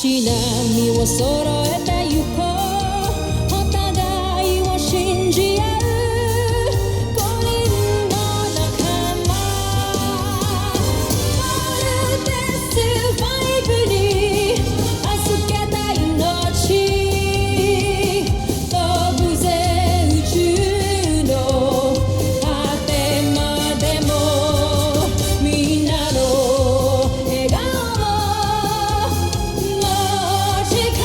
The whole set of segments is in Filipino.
し波を揃えてゆこうお互いを信じ合う五人の仲間まるでサバイブに預けた命飛ぶぜ宇宙の果てまでもみんなの笑顔持ち帰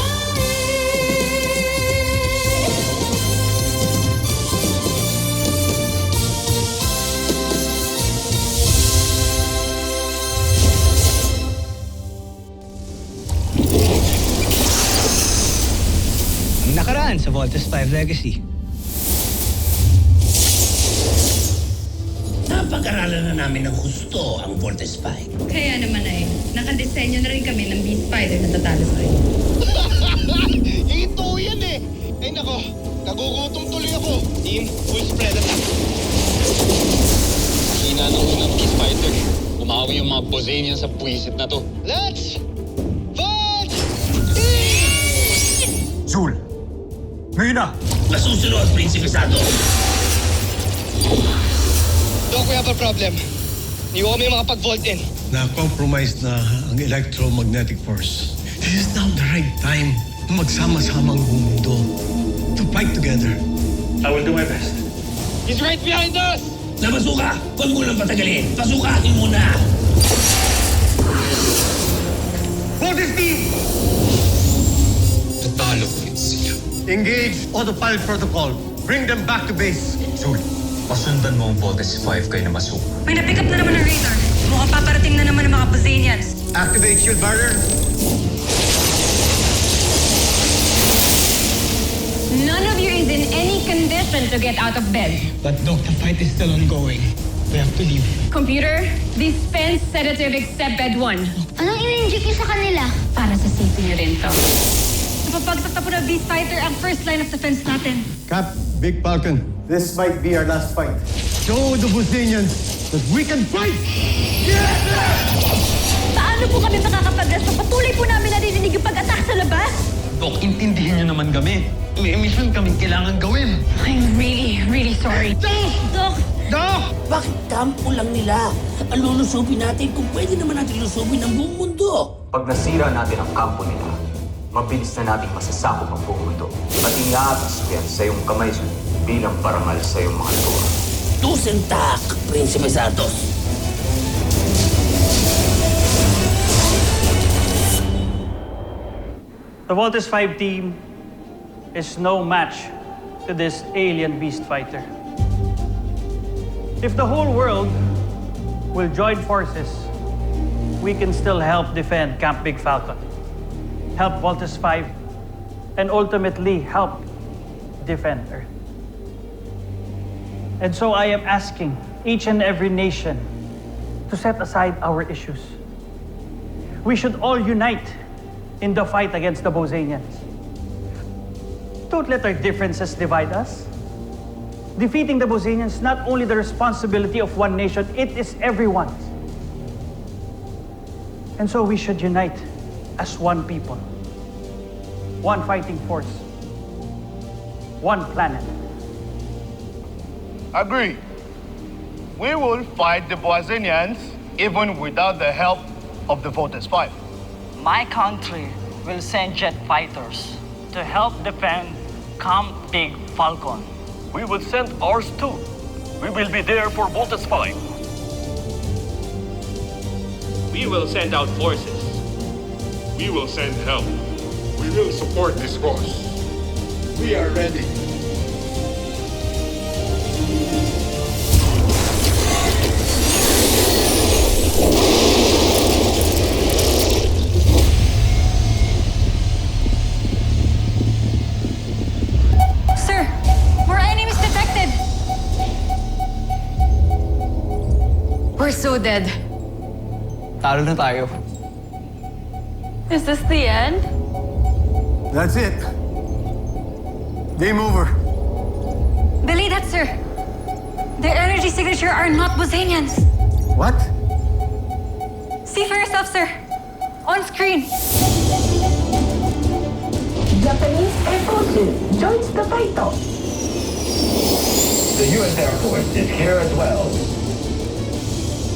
Ang nakaraan sa Voltes 5 Legacy. Napag-aralan na namin ng husto ang Voltes 5. Kaya naman ay, nakadesenyo na rin kami ng Beast Fighter na tatalo sa'yo. Ito yan eh! Ay nako, nagugutom tuloy ako. Team, full spread attack. Hina ng unang Beast Fighter. Umawi yung mga Bosanian sa puwisit na to. Let's fight! Zul! Ngayon na! Masusunod, Prinsipe Sato. Doc, we have a problem. Hindi ko kami makapag-vault in. Na-compromise na ang electromagnetic force. This is now the right time na magsama-sama ang buong mundo to fight together. I will do my best. He's right behind us! Namasuka! Huwag mo lang patagalin. Pasukatin mo na! Voltes team! Natalo ko rin sila. Engage autopilot protocol. Bring them back to base. Zul, pasundan mo ang Voltes 5 kayo na masuko. May na-pick up na naman ng radar. Mukhang paparating na naman ng mga Bosanians. Activate shield barrier. None of you is in any condition to get out of bed. But Doc, the fight is still ongoing. We have to leave. Computer, dispense sedative except bed 1. Anong in-inject niyo sa kanila? Para sa safety niyo rin to. Napapagsak na po ng Beast Fighter ang first line of defense natin. Cap, Big Falcon. This might be our last fight. Show the Bosanians that we can fight! Paano po kami makakapaglas sa patuloy po namin narinig yung pag-attack sa labas? Dok, intindihin niyo naman kami. May mission kaming kailangan gawin. I'm really, really sorry. Doc! Bakit kampo lang nila? Ang lulusubin natin kung pwede naman natin lusubin ang buong mundo. Pag nasira natin ang kampo nila, mabilis na nating masasakop ang buong mundo. At inaatas ko yan sa iyong kamay bilang parangal sa iyong mga luwa. Tusentak, Prinsipe Santos. The Voltes 5 team is no match to this alien beast fighter. If the whole world will join forces, we can still help defend Camp Big Falcon, help Voltes 5, and ultimately help defend Earth. And so I am asking each and every nation to set aside our issues. We should all unite in the fight against the Bosanians. Don't let our differences divide us. Defeating the Bosanians is not only the responsibility of one nation, it is everyone's. And so we should unite as one people, one fighting force, one planet. Agree. We will fight the Bosanians even without the help of the Voltes 5. My country will send jet fighters to help defend Camp Big Falcon. We will send ours too. We will be there for Voltes 5. We will send out forces. We will send help. We will support this cause. We are ready. Sir, more enemies detected. We're so dead. Talo na tayo. Is this the end? That's it. Game over. Belay that, sir. Their energy signature are not Bosanians. What? See for yourself, sir. On screen. Japanese Air Force joins the fight. The U.S. Air Force is here as well.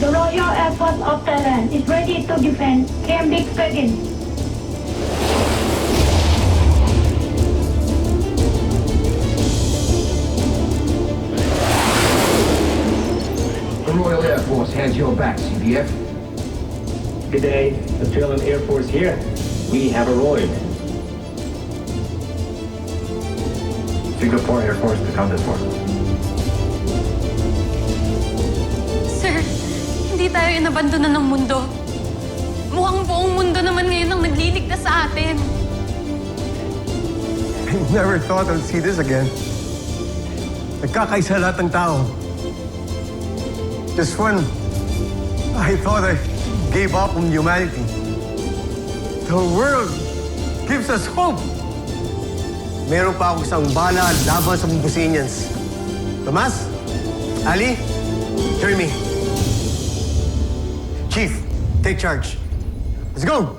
The Royal Air Force of Thailand is ready to defend Camp Big Dragon. The Royal Air Force has your back, CBF. Good day, Australian Air Force here. We have arrived. Singapore Air Force accounted for. Sir, hindi tayo inabandonan ng mundo. Mukhang buong mundo naman ngayon ang nagliligtas sa atin. I never thought I'd see this again. Nagkakaisa lahat ng tao. Just when I thought I gave up on humanity, the world gives us hope. Meron pa akong isang bala laban sa Bosenians. Tomas? Ali? Jeremy? Chief, take charge. Let's go!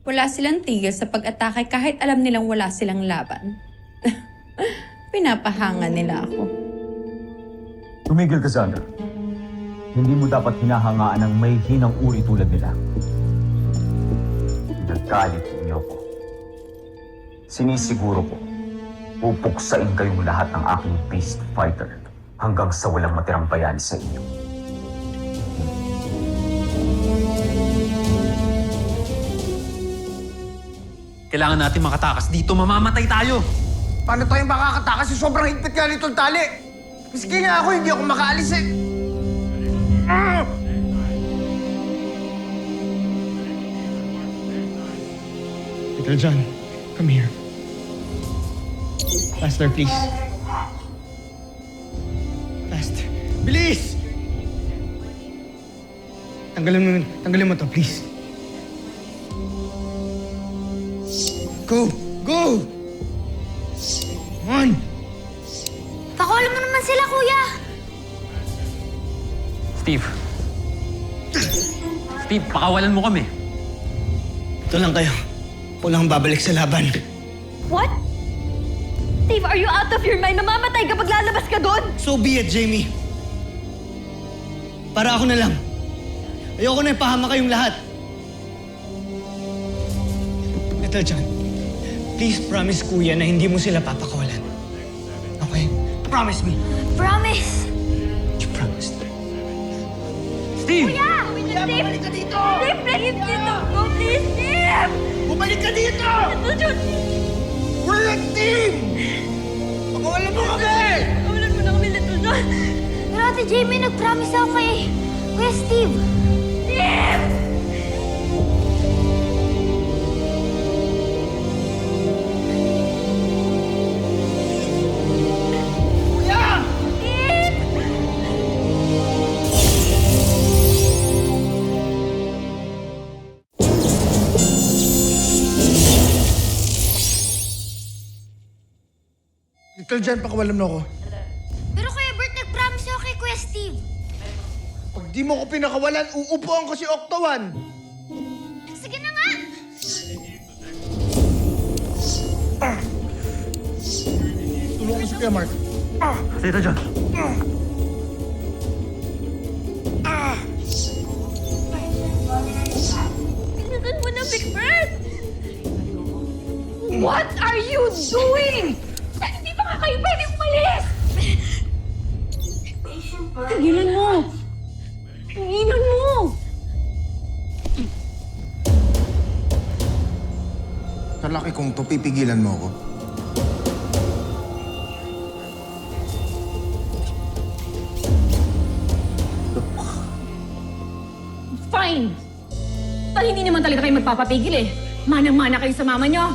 Wala silang tigil sa pag-atake kahit alam nilang wala silang laban. Pinapahanga nila ako. Tumigil ka, Sandra. Hindi mo dapat hinahangaan ng may hinang uri tulad nila. Nagalit niyo ko. Sinisiguro ko, pupuksain kayong lahat ng aking beast fighter hanggang sa walang matirang bayani sa inyo. Kailangan natin makatakas dito. Mamamatay tayo. Paano tayo makakatakas? Sobrang higpit nga nitong tali. Miski nga ako, hindi ako makaalis eh. Little John, come here. Faster, please. Faster. Bilis! Tanggalin mo to, please. Go! Go! Come on! Pakawalan mo naman sila, kuya! Steve. Steve, pakawalan mo kami. Ito lang kayo. Ako lang babalik sa laban. What? Steve, are you out of your mind? Mamamatay kapag lalabas ka doon! So be it, Jamie. Para ako na lang. Ayoko na ipahama kayong lahat. Little John, please promise Kuya na hindi mo sila papakawalan. Okay? Promise me. Promise! You promised. Steve! Kuya! Kuya, bumalik ka dito! Steve, please dito! Go, please, Steve! Bumalik ka dito! Little John! We're a team! Pakawalan mo kami! Pakawalan mo na kami, Little John! Pero Ate Jamie, nag-promise ako kay Kuya Steve. Steve! Little John, pakawalan mo ako. Pero Kuya Bert, nag-promise ako kay Kuya Steve. Pag di mo ko pinakawalan, uupuan ko si Octawan. Sige na nga! Tulungan ko si Kuya Mark. Tita John. Bilisan mo na, Big Bird! What are you doing? Hindi pa nga kayo pwede umalis! Tigilan mo! Tigilan mo! Kalaki kong to, pipigilan mo ako. Fine! Tal hindi naman talaga kayo magpapapigil eh. Manang-mana kayo sa mama nyo.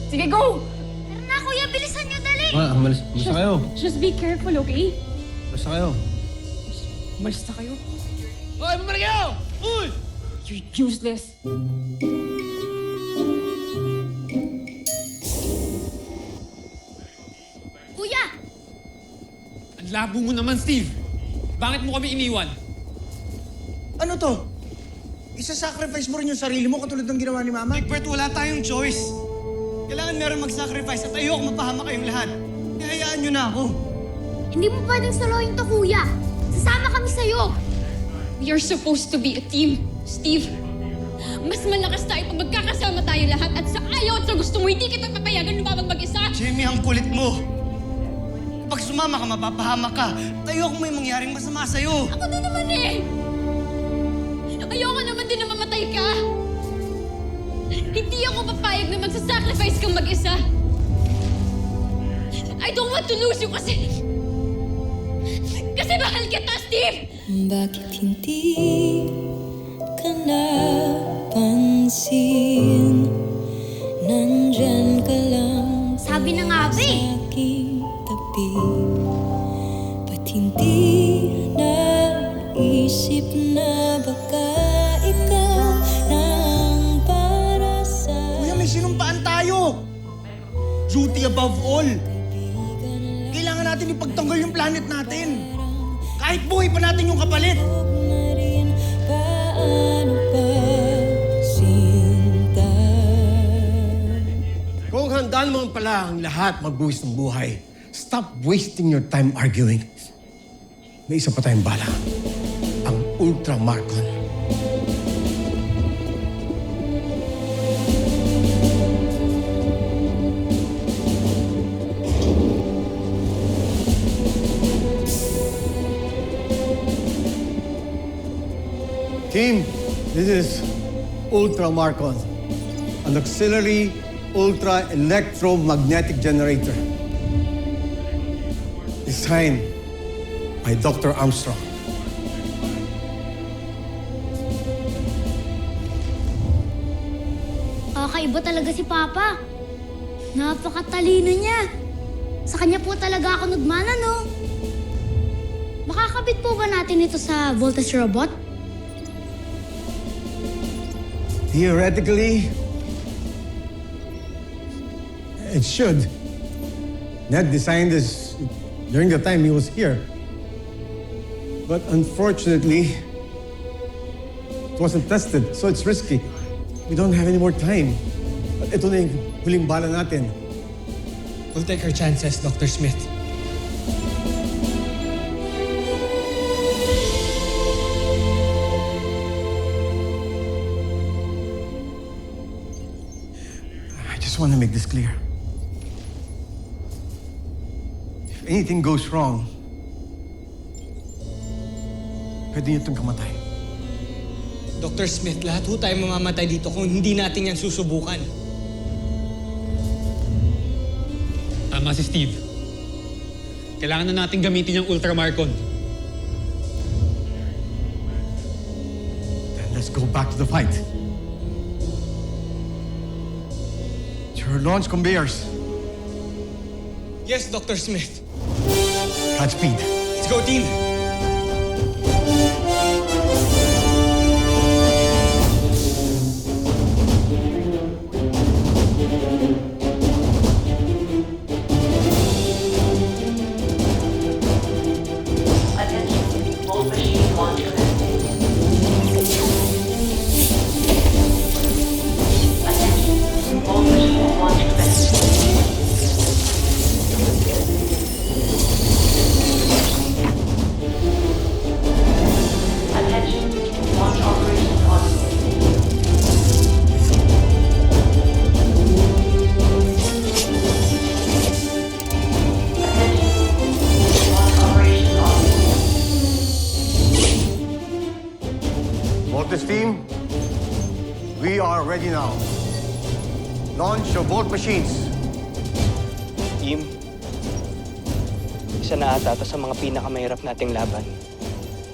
Sige, go! Tara na, Kuya, bilisan nyo, dali! Umalis na kayo. Just be careful, okay? Umalis na kayo. Umalis na kayo. Hoy, bumalik kayo! Uy! You're useless. Labo mo naman, Steve. Bakit mo kami iniwan? Ano to? Isa-sacrifice mo rin yung sarili mo katulad ng ginawa ni Mama? Egbert, wala tayong choice. Kailangan meron mag-sacrifice at ayoko mapahama kayong lahat. Hayaan nyo na ako. Hindi mo pwedeng solohin to, kuya. Sasama kami sa'yo. We are supposed to be a team, Steve. Mas malakas tayo pag magkakasama tayo lahat at sa ayaw at sa gusto mo, hindi kita papayagan lumabag mag-isa. Jamie, ang kulit mo. Pag sumama ka, mapapahama ka. Ayoko may mangyaring masama sa'yo. Ako din naman eh. Ayoko naman din na mamatay ka. Hindi ako papayag na magsasacrifice kang mag-isa. I don't want to lose you kasi mahal kita, Steve! Bakit hindi ka napansin? Nandyan ka lang Sabi na nga ba eh. aking tabi. Ba't hindi naisip na baka ikaw nang para sa... Kuya, may sinumpaan tayo! Duty above all! Kailangan natin ipagtanggol yung planet natin. Kahit buhay pa natin yung kapalit. Paano pa sinta? Kung handaan mo pala ang lahat magbuwis ng buhay, stop wasting your time arguing. May isa pa tayong bala. Ang Ultramarcon. Team, this is Ultramarcon, an auxiliary ultra-electromagnetic generator. Designed by Dr. Armstrong. Kakaiba talaga si Papa. Napakatalino niya. Sa kanya po talaga ako nagmana, no? Makakabit po ba natin ito sa voltage robot? Theoretically, it should. Ned designed this during the time he was here. But unfortunately, it wasn't tested, so it's risky. We don't have any more time. But ito na yung huling bala natin. We'll take our chances, Dr. Smith. I just want to make this clear. If anything goes wrong, pwede niyo itong kamatay. Dr. Smith, lahat ho tayo mamamatay dito kung hindi natin yan susubukan. Tama si Steve. Kailangan na natin gamitin yung Ultramarcon. Then let's go back to the fight. Your launch conveyors. Yes, Dr. Smith. Godspeed. Let's go, team! Voltage team, we are ready now. Launch your Volt machines. Team, isa na ata ito sa mga pinakamahirap nating laban.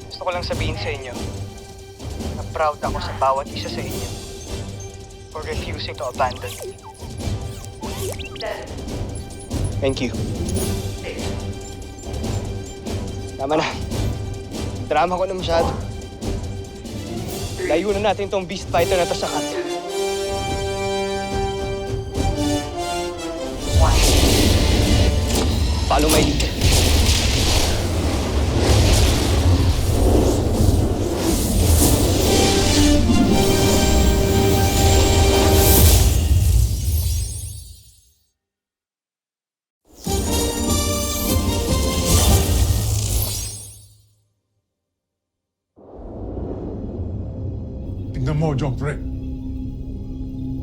Gusto ko lang sabihin sa inyo na proud ako sa bawat isa sa inyo for refusing to abandon me. Thank you. Tama na. Drama ko na masyado. Layunan natin tong beast fighter na to sa cut. Follow my lead. Alam mo, Joffre,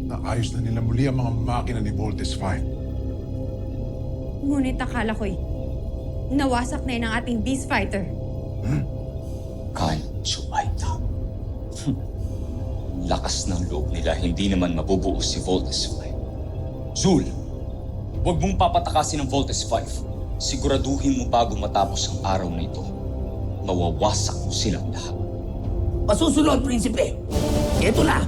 naayos na nila muli ang mga makina ni Voltes 5. Ngunit akala ko'y nawasak na yun ang ating Beast Fighter. Kyle Chuaita. Lakas ng loob nila, hindi naman mabubuo si Voltes 5. Zul, huwag mong papatakasin ang Voltes 5. Siguraduhin mo bago matapos ang araw na ito. Mawawasak mo silang lahat. Masusunod, Prinsipe. Ito na.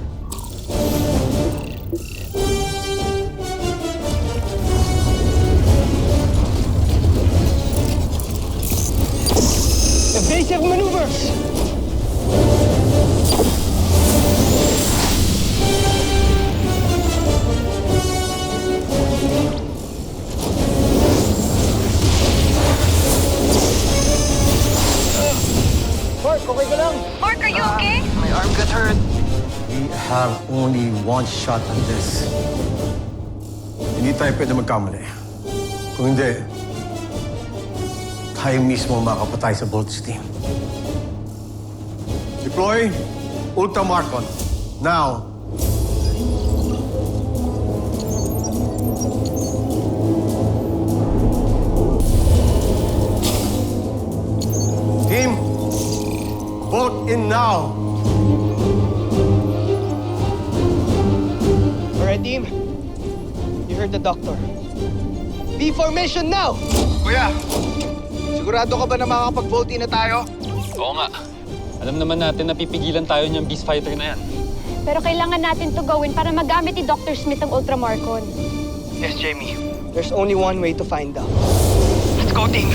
Evasive maneuvers! Mark, okay ka lang? Mark, are you okay? My arm got hurt. We have only one shot at this. Hindi tayo pwede magkamali. Kung hindi, tayo mismo makapatay sa Voltes team. Deploy Ultramarcon. Now. Team, vote in now. Alright, team. You heard the doctor. Be formation now! Kuya, sigurado ka ba na makakapag-vote in na tayo? Oo nga. Alam naman natin na pipigilan tayo niyang Beast Fighter na yan. Pero kailangan natin to gawin para magamit ni Dr. Smith ang Ultramarcon. Yes, Jamie. There's only one way to find out. Let's go, team!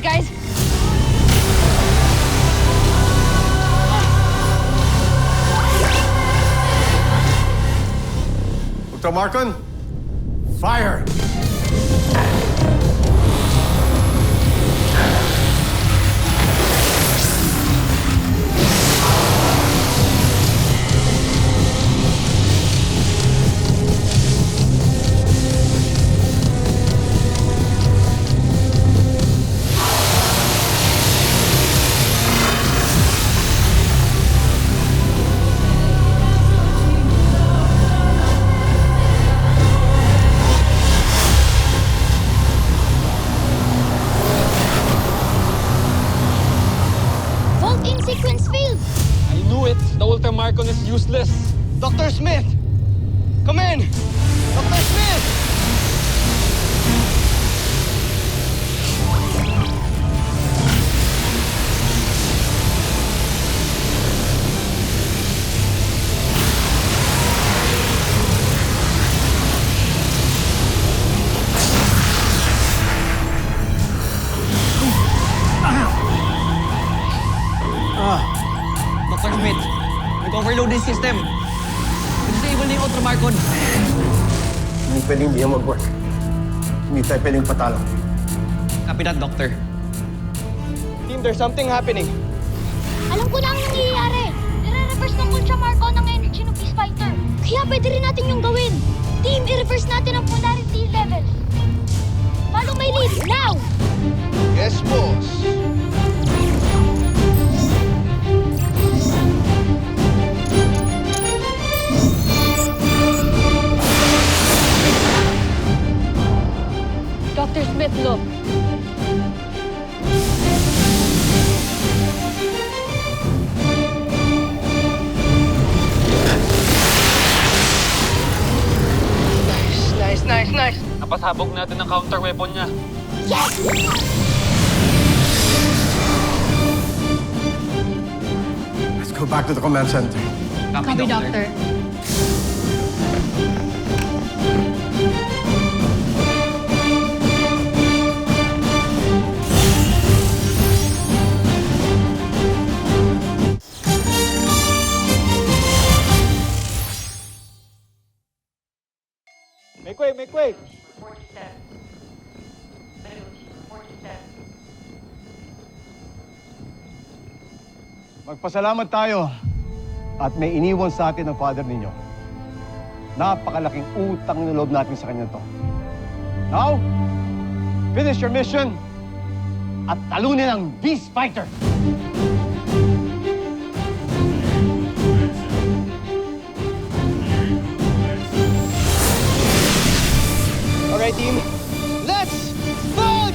Guys, Ultramarcon, fire! Sequence failed! I knew it! The Ultramarcon is useless! Dr. Smith! Come in! Dr. Smith! Dr. Smith, nag-overload yung system. Disable na yung Ultramarcon. Hindi pwedeng hindi yan mag-work. Hindi tayo pwedeng patalo. Copy that, Doctor. Team, there's something happening. Alam ko na ang nangyayari. Nire-reverse ng Ultramarcon ang energy ng Beast Fighter. Kaya pwede rin natin yung gawin. Team, i-reverse natin ang polarity level. Follow my lead, now! Yes, boss. Dr. Smith, look. Nice. Napasabog natin ang counter-weapon niya. Yes! Let's go back to the command center. Copy, Doctor. Make way, make way! Magpasalamat tayo at may iniwan sa atin ng father ninyo. Napakalaking utang na loob natin sa kanya to. Now, finish your mission at talunin ang Beast Fighter! Alright, team. Let's vote!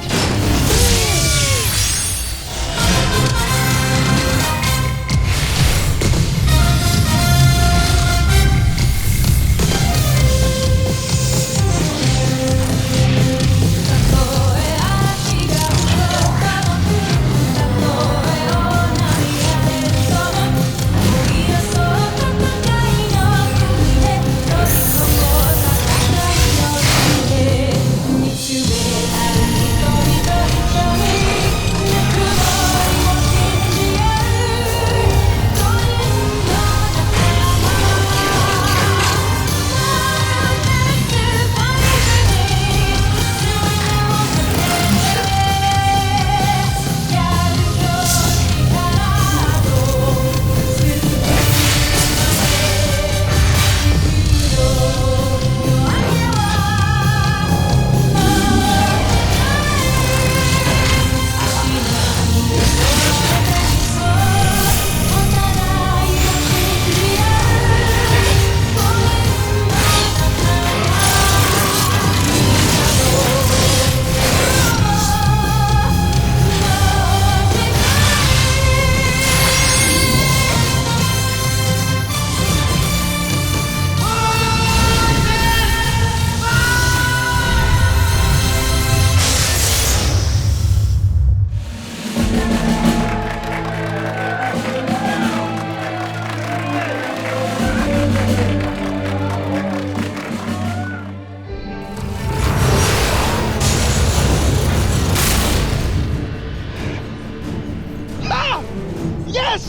Yes!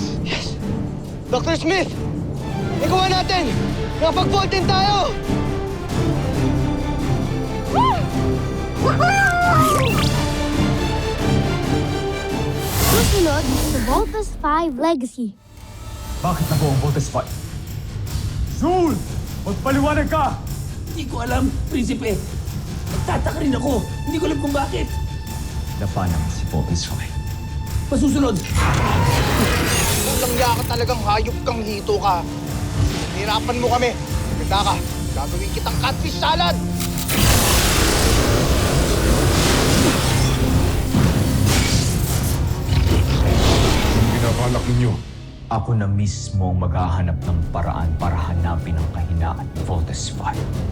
Dr. Smith! Ikaw natin! Nakapag-vault din tayo! Susunod sa Voltus 5 Legacy. Bakit nabuo ang Voltes 5? Zul! Magpaliwanag ka! Hindi ko alam, Prinsipe. Nagtataka rin ako. Hindi ko alam kung bakit. Napa naman si Voltes 5. Pasusunod. Walang yaka talagang hayop kang hito ka. Hirapan mo kami. Ganda ka. Gagawin kitang catfish salad. Ang binabalak ninyo. Ako na mismo ang maghahanap ng paraan para hanapin ang kahinaan ni Voltes 5.